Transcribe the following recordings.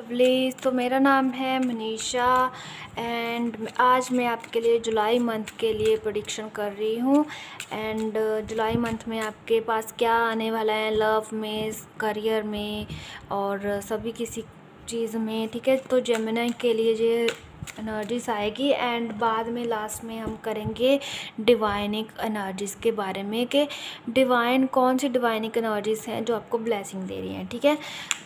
Lovely. तो मेरा नाम है मनीषा एंड आज मैं आपके लिए जुलाई मंथ के लिए प्रेडिक्शन कर रही हूँ। एंड जुलाई मंथ में आपके पास क्या आने वाला है लव में, करियर में और सभी किसी चीज़ में, ठीक है। तो जेमिनी के लिए ये एनर्जीज आएगी एंड बाद में लास्ट में हम करेंगे डिवाइनिक एनर्जीज़ के बारे में कि डिवाइन कौन सी डिवाइनिक एनर्जीज़ हैं जो आपको ब्लेसिंग दे रही हैं, ठीक है।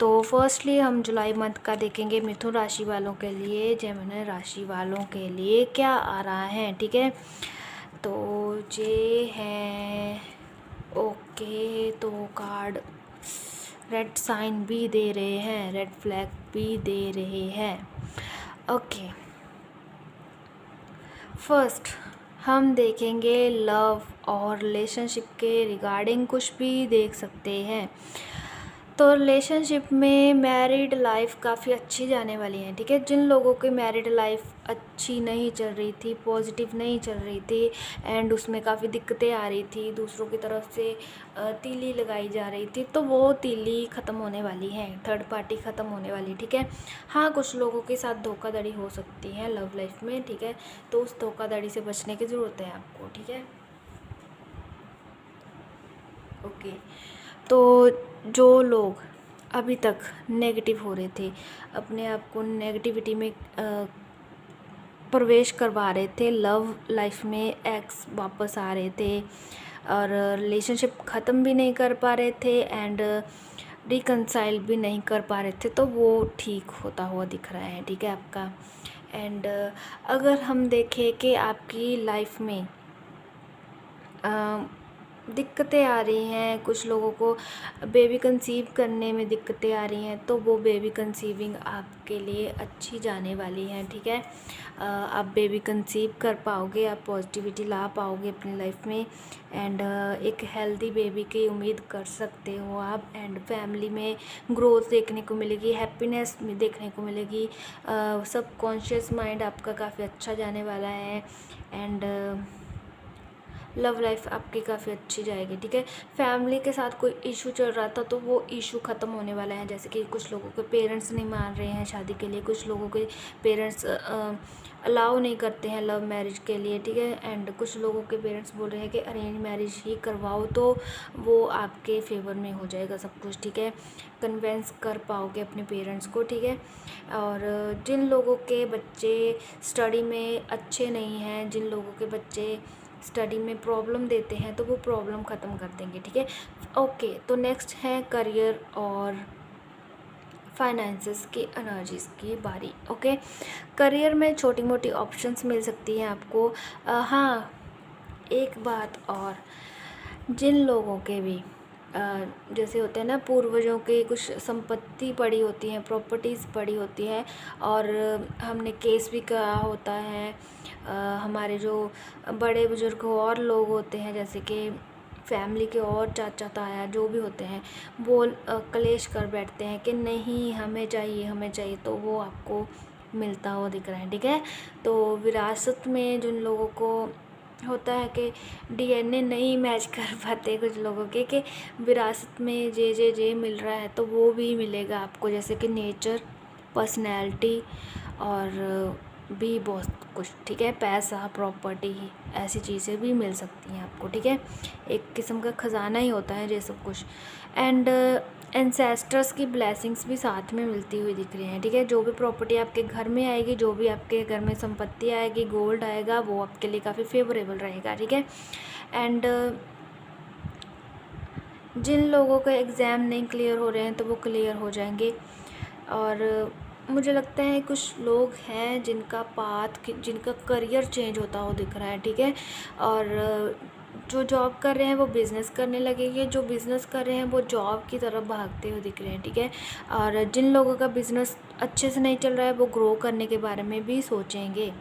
तो फर्स्टली हम जुलाई मंथ का देखेंगे मिथुन राशि वालों के लिए, जेमिनी राशि वालों के लिए क्या आ रहा है, ठीक है। तो ये है ओके। तो कार्ड रेड साइन भी दे रहे हैं, रेड फ्लैग भी दे रहे हैं। ओके, फर्स्ट हम देखेंगे लव और रिलेशनशिप के रिगार्डिंग कुछ भी देख सकते हैं। तो रिलेशनशिप में मैरिड लाइफ काफ़ी अच्छी जाने वाली है, ठीक है। जिन लोगों की मैरिड लाइफ अच्छी नहीं चल रही थी, पॉजिटिव नहीं चल रही थी एंड उसमें काफ़ी दिक्कतें आ रही थी, दूसरों की तरफ से तीली लगाई जा रही थी, तो वो तीली ख़त्म होने वाली है, थर्ड पार्टी ख़त्म होने वाली, ठीक है। हाँ, कुछ लोगों के साथ धोखाधड़ी हो सकती है लव लाइफ में, ठीक है। तो उस धोखाधड़ी से बचने की ज़रूरत है आपको, ठीक है। ओके, तो जो लोग अभी तक नेगेटिव हो रहे थे, अपने आप को नेगेटिविटी में प्रवेश करवा रहे थे, लव लाइफ में एक्स वापस आ रहे थे और रिलेशनशिप ख़त्म भी नहीं कर पा रहे थे एंड रिकनसाइल भी नहीं कर पा रहे थे, तो वो ठीक होता हुआ दिख रहा है, ठीक है आपका। एंड अगर हम देखें कि आपकी लाइफ में दिक्कतें आ रही हैं, कुछ लोगों को बेबी कंसीव करने में दिक्कतें आ रही हैं, तो वो बेबी कंसीविंग आपके लिए अच्छी जाने वाली है, ठीक है। आप बेबी कंसीव कर पाओगे, आप पॉजिटिविटी ला पाओगे अपनी लाइफ में एंड एक हेल्दी बेबी की उम्मीद कर सकते हो आप। एंड फैमिली में ग्रोथ देखने को मिलेगी, हैप्पीनेस देखने को मिलेगी, सबकॉन्शियस माइंड आपका काफ़ी अच्छा जाने वाला है एंड लव लाइफ आपकी काफ़ी अच्छी जाएगी, ठीक है। फैमिली के साथ कोई इशू चल रहा था तो वो इशू ख़त्म होने वाला है, जैसे कि कुछ लोगों के पेरेंट्स नहीं मान रहे हैं शादी के लिए, कुछ लोगों के पेरेंट्स अलाउ नहीं करते हैं लव मैरिज के लिए, ठीक है। एंड कुछ लोगों के पेरेंट्स बोल रहे हैं कि अरेंज मैरिज ही करवाओ, तो वो आपके फेवर में हो जाएगा सब कुछ, ठीक है। कन्वेंस कर पाओगे अपने पेरेंट्स को, ठीक है। और जिन लोगों के बच्चे स्टडी में अच्छे नहीं हैं, जिन लोगों के बच्चे स्टडी में प्रॉब्लम देते हैं, तो वो प्रॉब्लम ख़त्म कर देंगे, ठीक है। ओके, तो नेक्स्ट है करियर और फाइनेंसेस की एनर्जीज़ की बारी। ओके, करियर में छोटी मोटी ऑप्शंस मिल सकती हैं आपको। हाँ, एक बात और, जिन लोगों के भी जैसे होते हैं ना, पूर्वजों के कुछ संपत्ति पड़ी होती हैं, प्रॉपर्टीज़ पड़ी होती हैं और हमने केस भी करा होता है, हमारे जो बड़े बुजुर्ग और लोग होते हैं, जैसे कि फैमिली के और चाचा ताया जो भी होते हैं, वो कलेश कर बैठते हैं कि नहीं हमें चाहिए हमें चाहिए, तो वो आपको मिलता हुआ दिख रहा है, ठीक है। तो विरासत में जिन लोगों को होता है कि डीएनए नहीं मैच कर पाते कुछ लोगों के, कि विरासत में जे मिल रहा है, तो वो भी मिलेगा आपको, जैसे कि नेचर, पर्सनैलिटी और भी बहुत कुछ, ठीक है। पैसा, प्रॉपर्टी, ऐसी चीज़ें भी मिल सकती हैं आपको, ठीक है। एक किस्म का ख़जाना ही होता है ये सब कुछ। एंड एंसेस्टर्स की ब्लेसिंग्स भी साथ में मिलती हुई दिख रही हैं, ठीक है। जो भी प्रॉपर्टी आपके घर में आएगी, जो भी आपके घर में संपत्ति आएगी, गोल्ड आएगा, वो आपके लिए काफ़ी फेवरेबल रहेगा, ठीक है। एंड जिन लोगों का एग्ज़ाम नहीं क्लियर हो रहे हैं, तो वो क्लियर हो जाएंगे। और मुझे लगता है कुछ लोग हैं जिनका जिनका करियर चेंज होता हुआ दिख रहा है, ठीक है। और जो जॉब कर रहे हैं वो बिज़नेस करने लगेंगे, जो बिज़नेस कर रहे हैं वो जॉब की तरफ भागते हुए दिख रहे हैं, ठीक है। और जिन लोगों का बिज़नेस अच्छे से नहीं चल रहा है, वो ग्रो करने के बारे में भी सोचेंगे।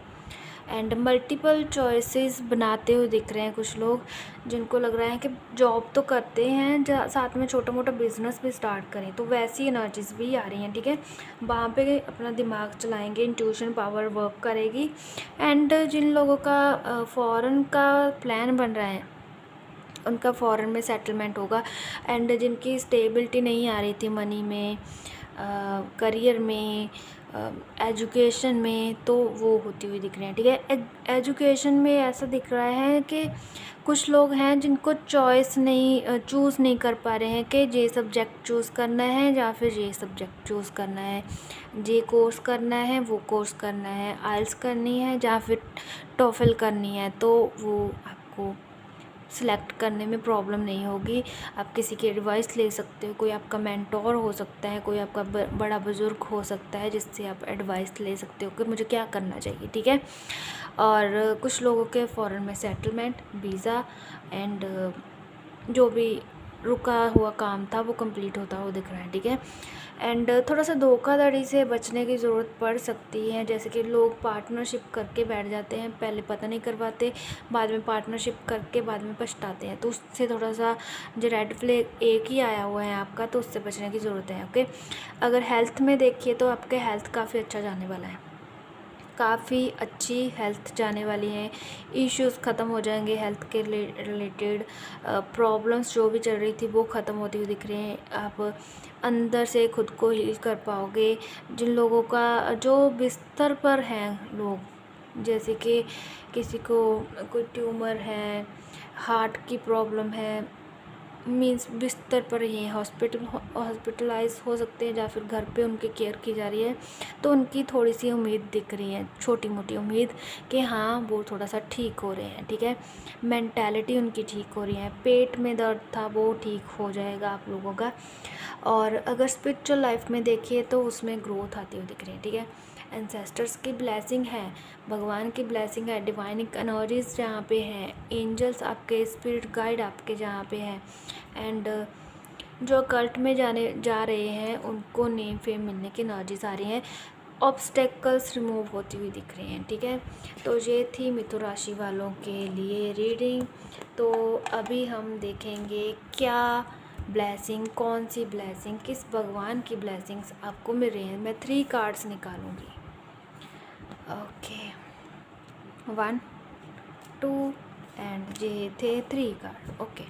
एंड मल्टीपल चॉइसेस बनाते हुए दिख रहे हैं कुछ लोग, जिनको लग रहा है कि जॉब तो करते हैं, साथ में छोटा मोटा बिजनेस भी स्टार्ट करें, तो वैसी एनर्जीज भी आ रही हैं, ठीक है। वहाँ पे अपना दिमाग चलाएंगे, इंट्यूशन पावर वर्क करेगी। एंड जिन लोगों का फॉरेन का प्लान बन रहा है, उनका फॉरेन में सेटलमेंट होगा। एंड जिनकी स्टेबिलिटी नहीं आ रही थी मनी में, करियर में, एजुकेशन में, तो वो होती हुई दिख रही हैं, ठीक है। एजुकेशन में ऐसा दिख रहा है कि कुछ लोग हैं जिनको चॉइस नहीं, चूज़ नहीं कर पा रहे हैं कि ये सब्जेक्ट चूज़ करना है या फिर ये सब्जेक्ट चूज़ करना है, ये कोर्स करना है, वो कोर्स करना है, आइल्स करनी है या फिर टोफल करनी है, तो वो आपको सिलेक्ट करने में प्रॉब्लम नहीं होगी। आप किसी की एडवाइस ले सकते हो, कोई आपका मेंटोर हो सकता है, कोई आपका बड़ा बुज़ुर्ग हो सकता है जिससे आप एडवाइस ले सकते हो कि मुझे क्या करना चाहिए, ठीक है। और कुछ लोगों के फ़ॉरेन में सेटलमेंट, वीज़ा एंड जो भी रुका हुआ काम था वो कंप्लीट होता हुआ दिख रहा है, ठीक है। एंड थोड़ा सा धोखाधड़ी से बचने की ज़रूरत पड़ सकती है, जैसे कि लोग पार्टनरशिप करके बैठ जाते हैं, पहले पता नहीं करवाते, बाद में पार्टनरशिप करके बाद में पछताते हैं, तो उससे थोड़ा सा जो रेड फ्लैग एक ही आया हुआ है आपका, तो उससे बचने की ज़रूरत है, ओके। अगर हेल्थ में देखिए तो आपके हेल्थ काफ़ी अच्छा जाने वाला है, काफ़ी अच्छी हेल्थ जाने वाली हैं, इश्यूज़ ख़त्म हो जाएंगे, हेल्थ के रिलेटेड प्रॉब्लम्स जो भी चल रही थी वो ख़त्म होती हुई दिख रही हैं। आप अंदर से खुद को हील कर पाओगे। जिन लोगों का जो बिस्तर पर हैं लोग, जैसे कि किसी को कोई ट्यूमर है, हार्ट की प्रॉब्लम है, मीन्स बिस्तर पर ही हॉस्पिटलाइज हो सकते हैं या फिर घर पे उनकी केयर की जा रही है, तो उनकी थोड़ी सी उम्मीद दिख रही है, छोटी मोटी उम्मीद कि हाँ वो थोड़ा सा ठीक हो रहे हैं, ठीक है। मेंटालिटी उनकी ठीक हो रही है, पेट में दर्द था वो ठीक हो जाएगा आप लोगों का। और अगर स्पिरिचुअल लाइफ में देखिए तो उसमें ग्रोथ आती हुई दिख रही है, ठीक है। एंसेस्टर्स की ब्लेसिंग है, भगवान की ब्लेसिंग है, डिवाइन एनर्जीज जहाँ पे हैं, एंजल्स आपके, स्पिरिट गाइड आपके जहाँ पे हैं, एंड जो कल्ट में जा रहे हैं उनको नेम फेम मिलने की एनर्जीज आ रही हैं, ऑब्स्टेकल्स रिमूव होती हुई दिख रही हैं, ठीक है। तो ये थी मिथुन राशि वालों के लिए रीडिंग। तो अभी हम देखेंगे क्या ब्लेसिंग, कौन सी ब्लेसिंग, किस भगवान की ब्लेसिंग्स आपको मिल रही हैं। मैं 3 कार्ड्स निकालूंगी, ओके, 1 2 एंड ये थे 3 कार्ड, ओके।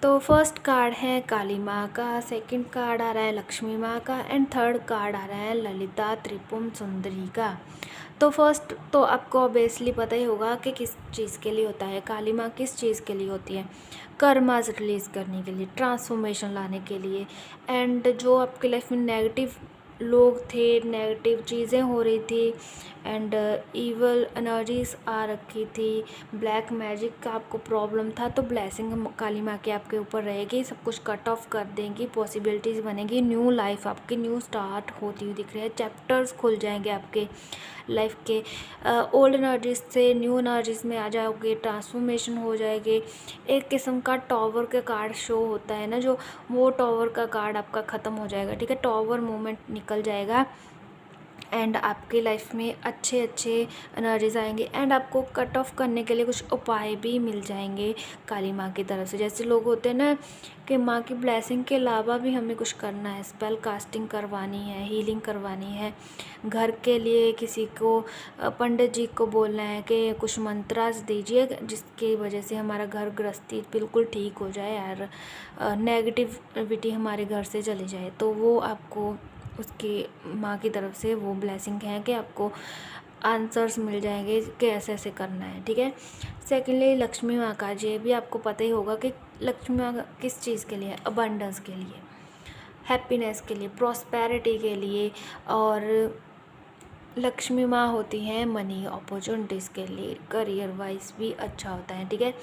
तो फर्स्ट कार्ड है काली माँ का, सेकंड कार्ड आ रहा है लक्ष्मी माँ का, एंड थर्ड कार्ड आ रहा है ललिता त्रिपुम सुंदरी का। तो फर्स्ट तो आपको ऑब्वियसली पता ही होगा कि किस चीज़ के लिए होता है, काली माँ किस चीज़ के लिए होती है, कर्मास रिलीज़ करने के लिए, ट्रांसफॉर्मेशन लाने के लिए, एंड जो आपके लाइफ में नेगेटिव लोग थे, नेगेटिव चीज़ें हो रही थी, एंड ईवल एनर्जीज आ रखी थी, ब्लैक मैजिक का आपको प्रॉब्लम था, तो ब्लेसिंग काली माँ की आपके ऊपर रहेगी, सब कुछ कट ऑफ कर देंगी, पॉसिबिलिटीज़ बनेगी, न्यू लाइफ आपकी न्यू स्टार्ट होती हुई दिख रही है, चैप्टर्स खुल जाएंगे आपके लाइफ के, ओल्ड एनर्जीज से न्यू एनर्जीज में आ जाओगे, ट्रांसफॉर्मेशन हो जाएगी। एक किस्म का टॉवर का कार्ड शो होता है ना, जो वो टॉवर का कार्ड आपका ख़त्म हो जाएगा, ठीक है, टॉवर मूवमेंट निकल जाएगा, एंड आपकी लाइफ में अच्छे अच्छे एनर्जीज आएंगे, एंड आपको कट ऑफ करने के लिए कुछ उपाय भी मिल जाएंगे काली माँ की तरफ से। जैसे लोग होते हैं ना कि माँ की ब्लेसिंग के अलावा भी हमें कुछ करना है, स्पेल कास्टिंग करवानी है, हीलिंग करवानी है, घर के लिए किसी को पंडित जी को बोलना है कि कुछ मंत्रास दीजिए जिसकी वजह से हमारा घर गृहस्थी बिल्कुल ठीक हो जाए और नेगेटिविटी हमारे घर से चली जाए, तो वो आपको उसकी माँ की तरफ से वो ब्लेसिंग है कि आपको आंसर्स मिल जाएंगे कि ऐसे ऐसे करना है, ठीक है। सेकेंडली लक्ष्मी माँ का, ये भी आपको पता ही होगा कि लक्ष्मी माँ किस चीज़ के लिए, अबंडेंस के लिए, हैप्पीनेस के लिए, प्रॉस्पेरिटी के लिए, और लक्ष्मी माँ होती हैं मनी अपॉर्चुनिटीज़ के लिए, करियर वाइज भी अच्छा होता है, ठीक है।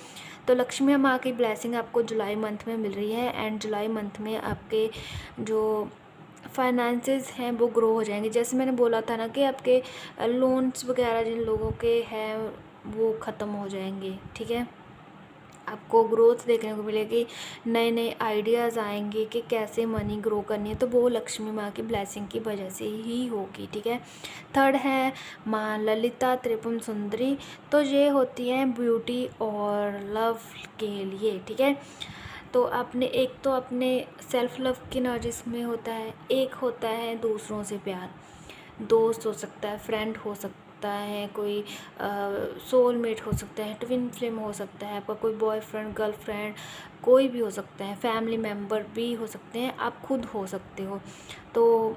तो लक्ष्मी माँ की ब्लेसिंग आपको जुलाई मंथ में मिल रही है, एंड जुलाई मंथ में आपके जो फाइनेंसेस हैं वो ग्रो हो जाएंगे। जैसे मैंने बोला था ना कि आपके लोन्स वगैरह जिन लोगों के हैं वो ख़त्म हो जाएंगे, ठीक है। आपको ग्रोथ देखने को मिलेगी, नए नए आइडियाज़ आएंगे कि कैसे मनी ग्रो करनी है, तो वो लक्ष्मी माँ की ब्लेसिंग की वजह से ही होगी, ठीक है। थर्ड है माँ ललिता त्रिपुम सुंदरी, तो ये होती हैं ब्यूटी और लव के लिए, ठीक है। तो अपने एक तो अपने सेल्फ लव की एनर्जीज में होता है, एक होता है दूसरों से प्यार, दोस्त हो सकता है, फ्रेंड हो सकता सकता है, कोई सोलमेट हो सकता है, ट्विन फ्लेम हो सकता है, आपका कोई बॉयफ्रेंड गर्लफ्रेंड कोई भी हो सकता है, फैमिली मेम्बर भी हो सकते हैं, आप खुद हो सकते हो। तो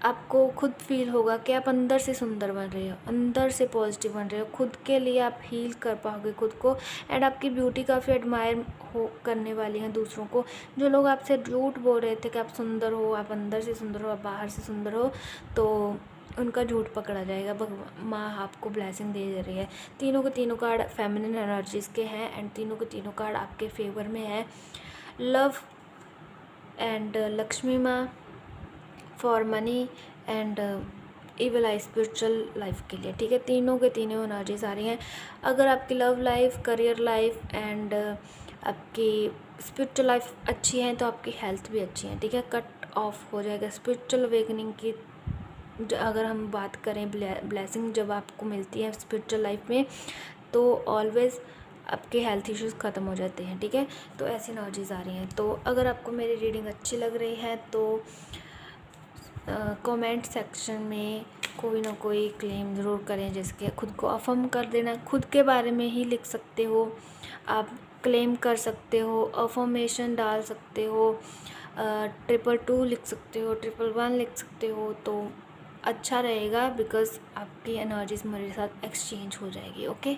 आपको खुद फील होगा कि आप अंदर से सुंदर बन रहे हो, अंदर से पॉजिटिव बन रहे हो, खुद के लिए आप हील कर पाओगे खुद को। एंड आपकी ब्यूटी काफ़ी एडमायर हो करने वाली हैं दूसरों को। जो लोग आपसे झूठ बोल रहे थे कि आप सुंदर हो, आप अंदर से सुंदर हो, आप बाहर से सुंदर हो, तो उनका झूठ पकड़ा जाएगा। भगवान माँ आपको ब्लेसिंग दे रही है। तीनों के तीनों कार्ड फेमिनिन एनर्जीज़ के हैं एंड तीनों के तीनों कार्ड आपके फेवर में है। लव एंड लक्ष्मी माँ for money and evil I spiritual life के लिए, ठीक है। तीनों के तीनों एनर्जीज आ रही हैं। अगर आपकी love life, career life and आपकी स्पिरिचुअल लाइफ अच्छी है तो आपकी हेल्थ भी अच्छी है, ठीक है। कट ऑफ हो जाएगा स्पिरिचुअल अवेकनिंग की। अगर हम बात करें ब्लेसिंग जब आपको मिलती है स्पिरिचुअल लाइफ में, तो ऑलवेज़ आपके हेल्थ इश्यूज़ ख़त्म हो जाते हैं, ठीक है। तो ऐसी एनर्जीज़ आ रही हैं। तो अगर आपको मेरी रीडिंग अच्छी लग रही है तो कमेंट सेक्शन में कोई ना कोई क्लेम ज़रूर करें, जिसके खुद को अफर्म कर देना। खुद के बारे में ही लिख सकते हो आप, क्लेम कर सकते हो, अफर्मेशन डाल सकते हो, 222 लिख सकते हो, 111 लिख सकते हो, तो अच्छा रहेगा। बिकॉज़ आपकी एनर्जीज मेरे साथ एक्सचेंज हो जाएगी। ओके।